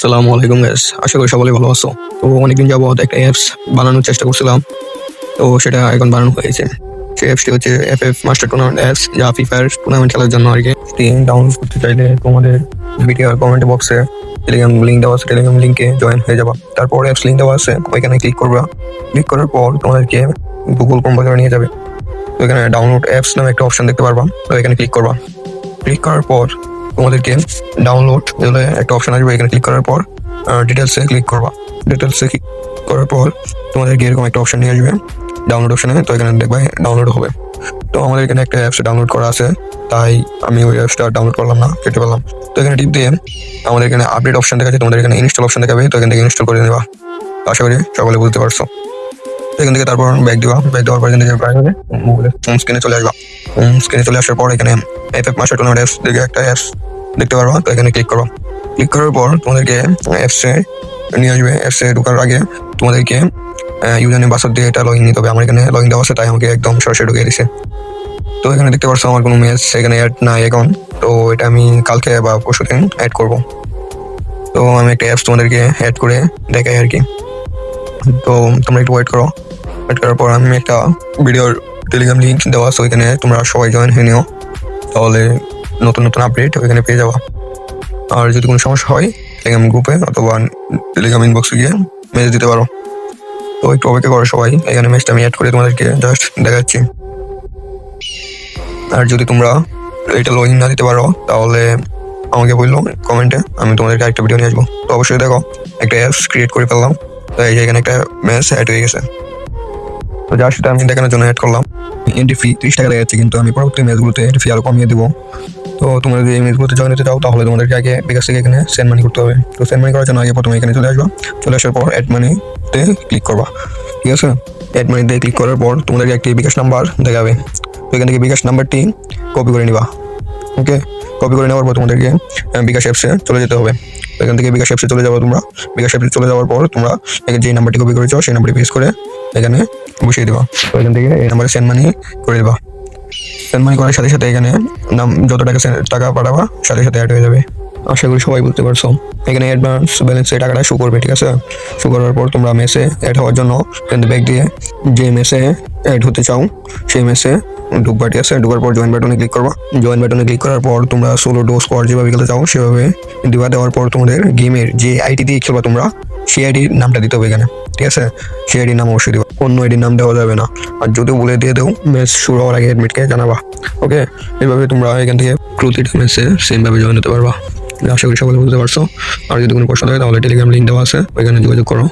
আসসালামু আলাইকুম গাইস, আশা করি সকলে ভালো আছো। তো অনেকদিন যাবত একটা অ্যাপস বানানোর চেষ্টা করছিলাম, তো সেটা এখন বানানো হয়েছে। সেই অ্যাপসটি হচ্ছে এফএফ মাস্টার টুর্নামেন্ট অ্যাপস, যা ফ্রি ফায়ার টুর্নামেন্ট খেলার জন্য আর কি। ডাউনলোড করতে চাইলে তোমাদের ভিডিও কমেন্ট বক্সে টেলিগ্রাম লিঙ্ক দেওয়া আছে, টেলিগ্রাম লিঙ্কে জয়েন হয়ে যাবা। তারপর অ্যাপস লিঙ্ক দেওয়া আছে, ওইখানে ক্লিক করবা। ক্লিক করার পর তোমাদেরকে গুগল ক্রোম ব্রাউজারে নিয়ে যাবে। তো এখানে ডাউনলোড অ্যাপস নামে একটা অপশন দেখতে পারবা, তো এখানে ক্লিক করবা। ক্লিক করার পর তোমাদেরকে ডাউনলোড বলে একটা অপশন আসবে, এখানে ক্লিক করার পর ডিটেলসে ক্লিক করবা। ডিটেলসে ক্লিক করার পর তোমাদেরকে এরকম একটা অপশন নিয়ে আসবে ডাউনলোড অপশনে, তো এখানে দেখবে ডাউনলোড হবে। তো আমাদের এখানে একটা অ্যাপস ডাউনলোড করা আছে, তাই আমি ওই অ্যাপসটা ডাউনলোড করলাম না, কেটে পেলাম। তো এখানে টিপ দিয়ে আমাদের এখানে আপডেট অপশন দেখাচ্ছে, তোমাদের এখানে ইনস্টল অপশন দেখাবে, তো এখান থেকে ইনস্টল করে নেবা। আশা করি সকলে বুঝতে পারছো। তো এখান থেকে তারপর ব্যাক দিবা, ব্যাক দেওয়ার পর এখান থেকে গুগলের হোম স্ক্রিনে চলে আসবা। হোম স্ক্রিনে চলে আসার পর এখানে এফএফ মাস্টার টুর্নামেন্ট অ্যাপস দেখে একটা অ্যাপস দেখতে পারবা, তো এখানে ক্লিক করো। ক্লিক করার পর তোমাদেরকে অ্যাপসে নিয়ে আসবে। অ্যাপসে ঢোকার আগে তোমাদেরকে ইউজার নেম পাসওয়ার্ড দিয়ে এটা লগইন নিতে হবে। আমার এখানে লগইন দেওয়া আছে, তাই আমাকে একদম সরাসরি ঢুকিয়ে দিছে। তো এখানে দেখতে পাচ্ছ আমার কোনো মেস এখানে অ্যাড নাই এখন, তো এটা আমি কালকে বা পরশু দিন অ্যাড করবো। তো আমি একটা অ্যাপস তোমাদেরকে অ্যাড করে দেখাই আর কি। তো তোমরা একটু ওয়েট করো। ওয়েট করার পর আমি একটা ভিডিওর টেলিগ্রাম লিঙ্ক দেওয়া আছে, ওইখানে তোমরা সবাই জয়েন হয়ে নিও, তাহলে নতুন নতুন আপডেট ওইখানে পেয়ে যাওয়া। আর যদি কোনো সমস্যা হয় টেলিগ্রাম গ্রুপে অথবা টেলিগ্রাম ইনবক্সে গিয়ে মেসেজ দিতে পারো। তো একটু অপেক্ষা করো সবাই, এখানে মেসটা আমি অ্যাড করে তোমাদেরকে জাস্ট দেখাচ্ছি। আর যদি তোমরা এটা লগ ইন না দিতে পারো তাহলে আমাকে বললো কমেন্টে, আমি তোমাদেরকে একটা ভিডিও নিয়ে আসবো। তো অবশ্যই দেখো, একটা অ্যাপস ক্রিয়েট করে ফেললাম, তো এই যে এখানে একটা মেস অ্যাড হয়ে গেছে। তো যা সেটা আমি দেখানোর জন্য অ্যাড করলাম। এন্ট্রি ফি 30 টাকা দেখাচ্ছে, কিন্তু আমি পরবর্তী ম্যাচগুলোতে এন্ট্রি ফি আরও কমিয়ে দেবো। তো তোমরা যদি এই ম্যাচগুলোতে জয়েন হতে চাও তাহলে তোমাদেরকে আগে বিকাশ থেকে এখানে সেন্ড মানি করতে হবে। তো সেন্ড মানি করার জন্য আগে প্রথমে এখানে চলে আসবা। চলে আসার পর অ্যাড মানিতে ক্লিক করবা, ঠিক আছে। অ্যাড মানিতে ক্লিক করার পর তোমাদেরকে একটি বিকাশ নাম্বার দেখাবে, তো এখান থেকে বিকাশ নাম্বারটি কপি করে নিবা। ওকে, কপি করে নেওয়ার পর তোমাদেরকে বিকাশ অ্যাপসে চলে যেতে হবে। তো এখান থেকে বিকাশ অ্যাপসে চলে যাবো তোমরা। বিকাশ অ্যাপসে চলে যাওয়ার পর তোমরা যে নাম্বারটি কপি করেছো সেই নাম্বারটি পেস্ট করে এখানে বসিয়ে দেবা। তো এখান থেকে এই নাম্বারে সেন্ড মানি করে দেবা। সেন্ড মানি করার সাথে সাথে এখানে নাম যত টাকা পাঠাবা সাথে সাথে অ্যাড হয়ে যাবে। আশা করি সবাই বুঝতে পারছো। এখানে অ্যাডভান্স ব্যালেন্সে টাকাটা শো করবে, ঠিক আছে। শো করার পর তোমরা মেসে অ্যাড হওয়ার জন্য কিন্তু ব্যাক দিয়ে যে মেসে অ্যাড হতে চাও সেই মেসে ঢুকবা, ঠিক আছে। ঢুকার পর জয়েন বাটনে ক্লিক করবা। জয়েন বাটনে ক্লিক করার পর তোমরা সোলো ডো স্কোয়াড যেভাবে খেলতে চাও সেভাবে দিবা। দেওয়ার পর তোমাদের গেমের যে আইডি দিয়ে খেলবা তোমরা সেই আইডির নামটা দিতে হবে এখানে, ঠিক আছে। সেই আইডির নাম অবশ্যই দিবা, অন্য আইডির নাম দেওয়া যাবে না। আর যদিও বলে দিয়ে দেও ম্যাচ শুরু হওয়ার আগে অ্যাডমিটকে জানাবা। ওকে, এইভাবে তোমরা এখান থেকে প্রতিটা ম্যাচে সেমভাবে জয়েন হতে পারবা। আশা করি সকলে বুঝতে পারছো। আর যদি কোনো প্রশ্ন থাকে তাহলে টেলিগ্রাম লিঙ্ক দেওয়া আছে, ওইখানে যোগাযোগ করো।